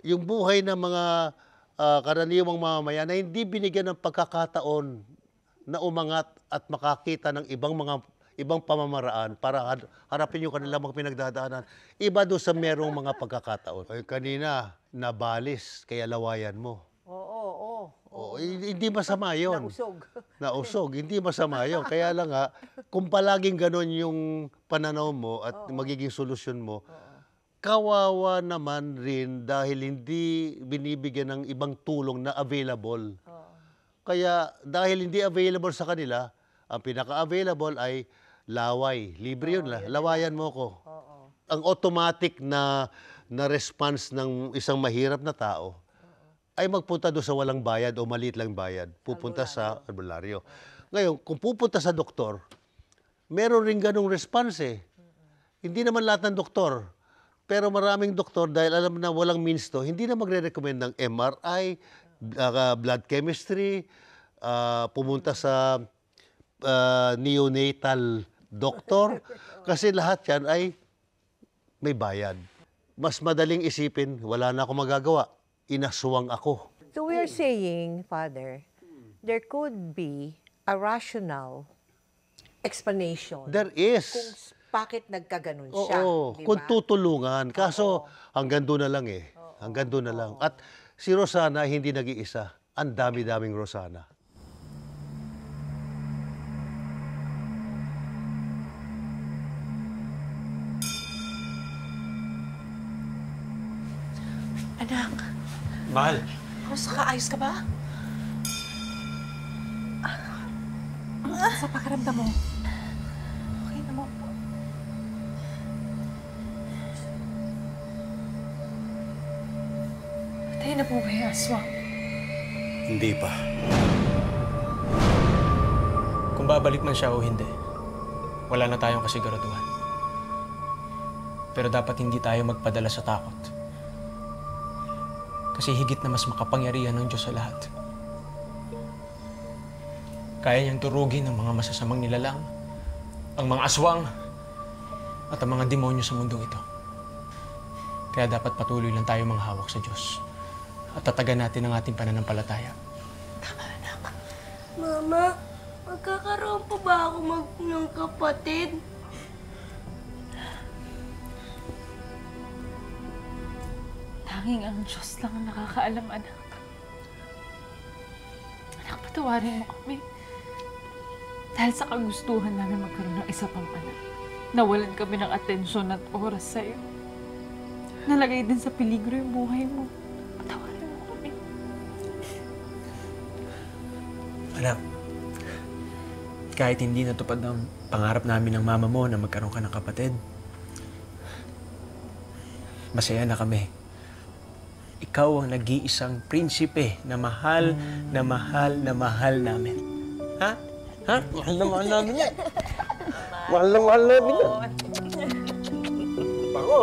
yung buhay ng mga karaniwang mamamayan na hindi binigyan ng pagkakataon na umangat at makakita ng ibang pamamaraan para harapin yung kanilang mga pinagdadaanan. Iba doon sa merong mga pagkakataon. Ay, kanina, nabalis, kaya lawayan mo. Oo, hindi masama yun. Nausog, hindi masama yun. Kaya lang nga, kung palaging ganon yung pananaw mo at magiging solusyon mo, kawawa naman rin dahil hindi binibigyan ng ibang tulong na available. Kaya dahil hindi available sa kanila, ang pinaka-available ay laway. Libre yun la. Lawayan mo ko. Ang automatic na response ng isang mahirap na tao ay magpunta doon sa walang bayad o maliit lang bayad. Pupunta sa albularyo. Ngayon, kung pupunta sa doktor, meron rin ganong response eh. Hindi naman lahat ng doktor. Pero maraming doktor, dahil alam na walang means to, hindi na magre-recommend ng MRI, blood chemistry, pumunta sa neonatal doctor. Kasi lahat yan ay may bayad. Mas madaling isipin, wala na akong magagawa. Inaswang ako. So we are saying, Father, there could be a rational explanation. There is. Kung bakit nagkaganon siya. Oo, diba? kung tutulungan. Kaso, hanggang doon na lang eh. Hanggang doon na lang. At si Rosana hindi nag-iisa. Ang dami-daming Rosana. Anak. Mahal. Kamusta ka? Ayos ka ba? Sa pakiramdam mo? Okay naman po. Patay na po ba yung aswang? Hindi pa. Kung babalik man siya o hindi, wala na tayong kasiguraduhan. Pero dapat hindi tayo magpadala sa takot. Kasi higit na mas makapangyarihan ng Diyos sa lahat. Kaya niyang turugin ang mga masasamang nilalang, ang mga aswang, at ang mga demonyo sa mundong ito. Kaya dapat patuloy lang tayo manghawak sa Diyos at tatagan natin ang ating pananampalataya. Tama, anak. Mama, magkakaroon pa ba ako ng kapatid? Tanging ang Diyos lang ang nakakaalam, anak. Anak, patawarin mo kami. Dahil sa kagustuhan namin magkaroon ng isa pang anak, nawalan kami ng atensyon at oras sa'yo. Nalagay din sa peligro yung buhay mo. Patawarin mo kami. Anak, kahit hindi natupad ang pangarap namin ng mama mo na magkaroon ka ng kapatid, masaya na kami. Ikaw ang nag-iisang prinsipe na mahal, na mahal, na mahal namin. Ha? Ha? Mahal na mahal namin yan. Mahal na mahal namin yan. Bango.